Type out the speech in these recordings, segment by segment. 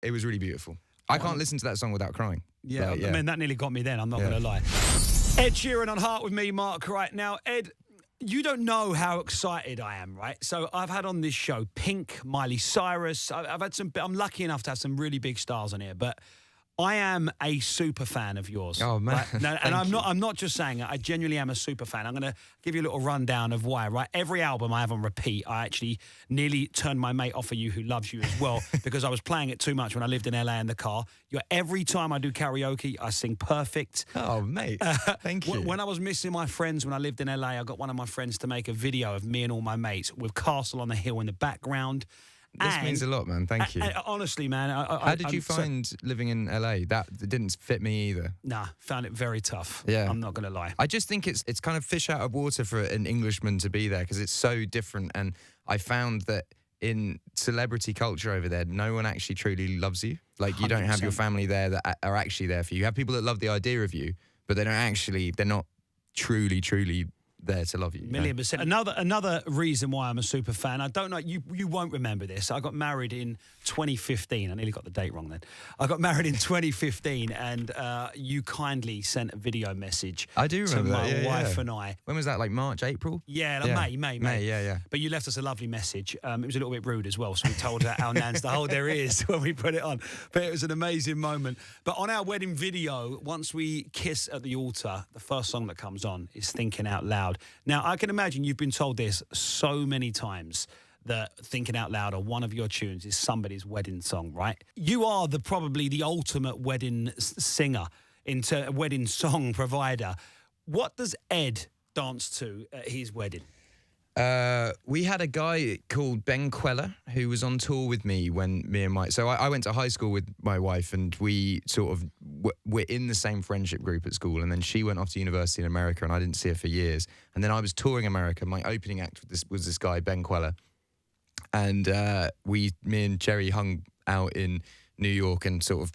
It was really beautiful. I can't listen to that song without crying. Yeah, Like, I mean, that nearly got me then, I'm not going to lie. Ed Sheeran on Heart with me, Mark, right now. Ed, you don't know how excited I am, right? So I've had on this show Pink, Miley Cyrus. I've had I'm lucky enough to have some really big stars on here, but I am a super fan of yours. Oh, man. Right? No, and I'm not just saying it. I genuinely am a super fan. I'm going to give you a little rundown of why, right? Every album I have on repeat, I actually nearly turned my mate off of You Who Loves You as well because I was playing it too much when I lived in LA in the car. Every time I do karaoke, I sing Perfect. Oh, mate. Thank you. When I was missing my friends when I lived in LA, I got one of my friends to make a video of me and all my mates with Castle on the Hill in the background. This means a lot, man. Thank you. Honestly, man. How did you find living in LA? That didn't fit me either. Nah, found it very tough. Yeah. I'm not going to lie. I just think it's kind of fish out of water for an Englishman to be there because it's so different. And I found that in celebrity culture over there, no one actually truly loves you. Like, you don't have your family there that are actually there for you. You have people that love the idea of you, but they're not truly there to love you. Million percent. Another reason why I'm a super fan, I don't know, you won't remember this. I got married in 2015. I nearly got the date wrong then. I got married in 2015 and you kindly sent a video message I do remember to my that. wife and I. When was that, like March, April? Yeah, May, yeah. But you left us a lovely message. It was a little bit rude as well, so we told our nans to hold their ears when we put it on. But it was an amazing moment. But on our wedding video, once we kiss at the altar, the first song that comes on is Thinking Out Loud. Now, I can imagine you've been told this so many times that Thinking Out Loud or one of your tunes is somebody's wedding song, right? You are probably the ultimate wedding singer, wedding song provider. What does Ed dance to at his wedding? We had a guy called Ben Queller who was on tour with me when me and my... So I went to high school with my wife and we sort of... We're in the same friendship group at school, and then she went off to university in America and I didn't see her for years. And then I was touring America. My opening act was this guy, Ben Queller. And me and Cherry hung out in New York and sort of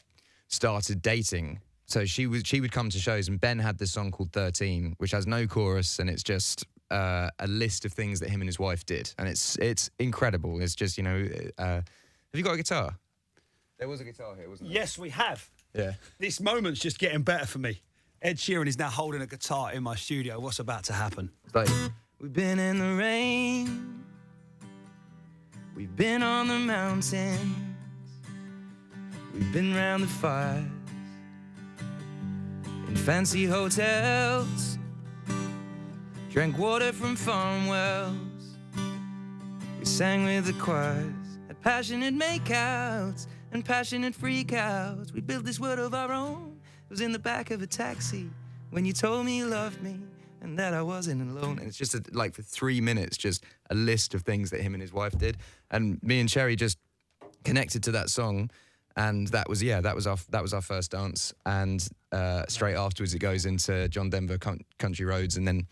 started dating. So she would come to shows, and Ben had this song called 13, which has no chorus, and it's just... a list of things that him and his wife did, and it's incredible. It's just, have you got a guitar? There was a guitar here, wasn't there? Yes, we have. Yeah. This moment's just getting better for me. Ed Sheeran is now holding a guitar in my studio. What's about to happen? It's like, we've been in the rain, we've been on the mountains, we've been round the fires, in fancy hotels, drank water from farm wells. We sang with the choirs, had passionate makeouts and passionate freakouts. We built this world of our own. It was in the back of a taxi when you told me you loved me and that I wasn't alone. And it's just like for 3 minutes, just a list of things that him and his wife did. And me and Cherry just connected to that song. And that was our first dance. And straight afterwards, it goes into John Denver Country Roads, and then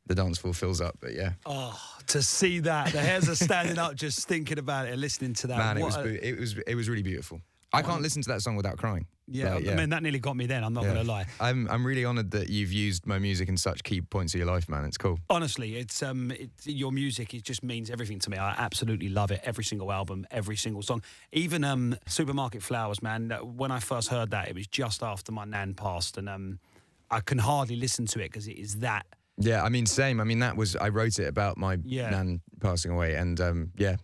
the dance floor fills up. But yeah. Oh, to see that, the hairs are standing up just thinking about it and listening to that. Man, it was really beautiful. I can't listen to that song without crying. Yeah, I mean, that nearly got me then, I'm not going to lie. I'm really honoured that you've used my music in such key points of your life, man. It's cool. Honestly, it's your music, it just means everything to me. I absolutely love it. Every single album, every single song. Even Supermarket Flowers, man, when I first heard that, it was just after my nan passed, and I can hardly listen to it because it is that. Yeah, I mean, same. I mean, I wrote it about my nan passing away, and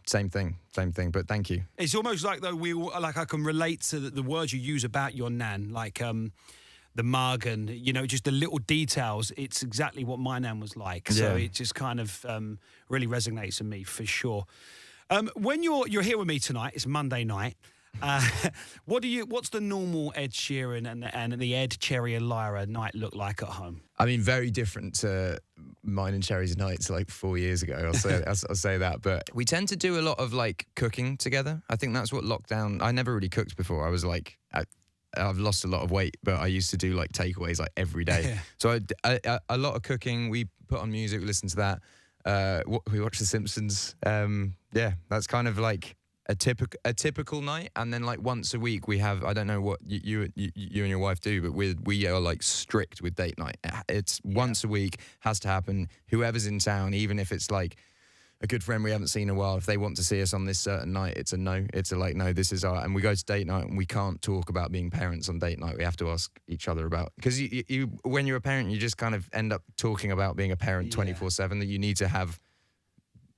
same thing. But thank you. It's almost like though I can relate to the words you use about your nan, like the mug and just the little details. It's exactly what my nan was like. So it just kind of really resonates with me for sure. When you're here with me tonight, it's Monday night. What's the normal Ed Sheeran and the Ed, Cherry and Lyra night look like at home? I mean, very different to mine and Cherry's nights like 4 years ago. I'll say that. But we tend to do a lot of like cooking together. I think that's what lockdown. I never really cooked before. I was like, I've lost a lot of weight, but I used to do like takeaways like every day. Yeah. So a lot of cooking. We put on music, we listen to that. We watch The Simpsons. That's kind of like a typical night. And then like once a week we have, I don't know what you and your wife do, but we are like strict with date night. It's once a week, has to happen. Whoever's in town, even if it's like a good friend we haven't seen in a while, if they want to see us on this certain night, it's a no. It's a like, no, this is our, and we go to date night and we can't talk about being parents on date night. We have to ask each other about, because you when you're a parent, you just kind of end up talking about being a parent 24/7, that you need to have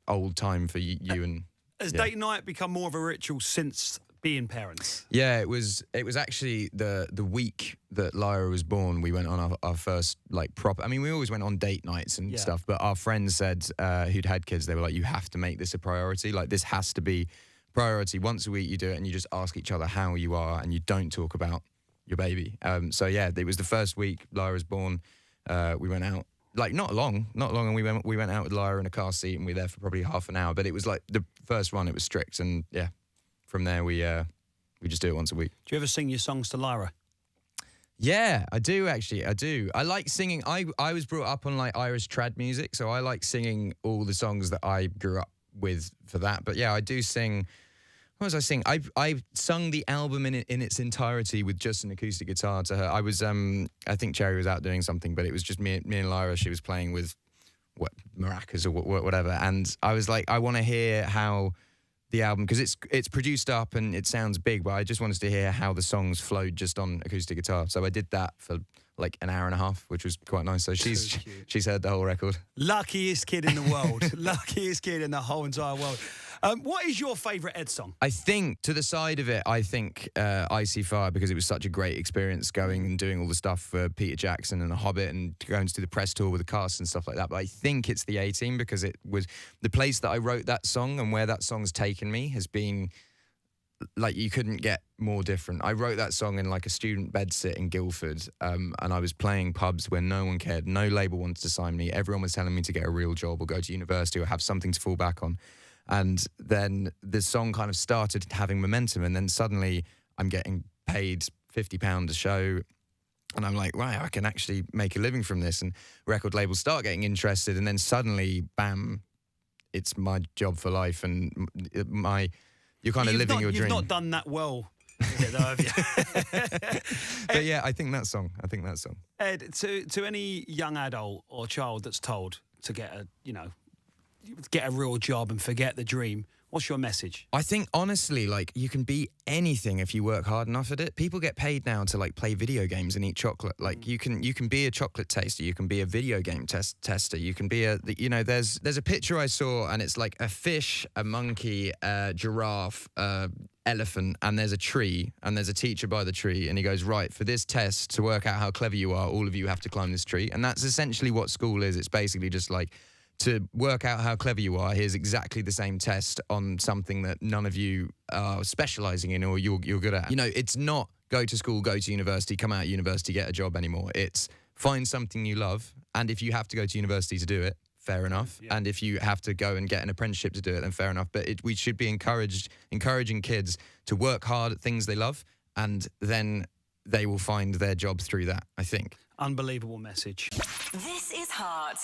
old time for you and. Has date night become more of a ritual since being parents? Yeah, it was actually the week that Lyra was born, we went on our first like proper, I mean, we always went on date nights and stuff, but our friends said, who'd had kids, they were like, you have to make this a priority. Like, this has to be priority. Once a week you do it and you just ask each other how you are and you don't talk about your baby. So yeah, it was the first week Lyra was born. We went out, like not long, and we went out with Lyra in a car seat and we were there for probably half an hour, but it was like the first one, it was strict, and yeah. From there, we just do it once a week. Do you ever sing your songs to Lyra? Yeah, I do, actually. I do. I like singing. I was brought up on like Irish trad music, so I like singing all the songs that I grew up with for that. But yeah, I do sing. What was I singing? I sung the album in its entirety with just an acoustic guitar to her. I was I think Cherry was out doing something, but it was just me and Lyra. She was playing with maracas or whatever, and I was like, I want to hear how the album, because it's produced up and it sounds big, but I just wanted to hear how the songs flowed just on acoustic guitar. So I did that for like an hour and a half, which was quite nice. So she's heard the whole record. Luckiest kid in the world. Luckiest kid in the whole entire world. What is your favourite Ed song? I think, to the side of it, I think Icy Fire, because it was such a great experience going and doing all the stuff for Peter Jackson and The Hobbit and going to do the press tour with the cast and stuff like that. But I think it's the 18, because it was the place that I wrote that song, and where that song's taken me has been like, you couldn't get more different. I wrote that song in like a student bedsit in Guildford, and I was playing pubs where no one cared. No label wanted to sign me. Everyone was telling me to get a real job or go to university or have something to fall back on. And then the song kind of started having momentum, and then suddenly I'm getting paid £50 a show, and I'm like, right, I can actually make a living from this. And record labels start getting interested, and then suddenly, bam, it's my job for life, and you're kind of living your dream. You've not done that well, though, have you? But yeah, I think that song. Ed, to any young adult or child that's told to get a real job and forget the dream, what's your message? I think, honestly, like, you can be anything if you work hard enough at it. People get paid now to like play video games and eat chocolate. Like, you can be a chocolate taster, you can be a video game tester, you can be there's a picture I saw, and it's like a fish, a monkey, a giraffe, elephant, and there's a tree, and there's a teacher by the tree, and he goes, right, for this test, to work out how clever you are, all of you have to climb this tree. And that's essentially what school is. It's basically just like, to work out how clever you are, here's exactly the same test on something that none of you are specialising in or you're good at. It's not go to school, go to university, come out of university, get a job anymore. It's find something you love, and if you have to go to university to do it, fair enough. Yeah. And if you have to go and get an apprenticeship to do it, then fair enough. But we should be encouraging kids to work hard at things they love, and then they will find their job through that, I think. Unbelievable message. This is Heart.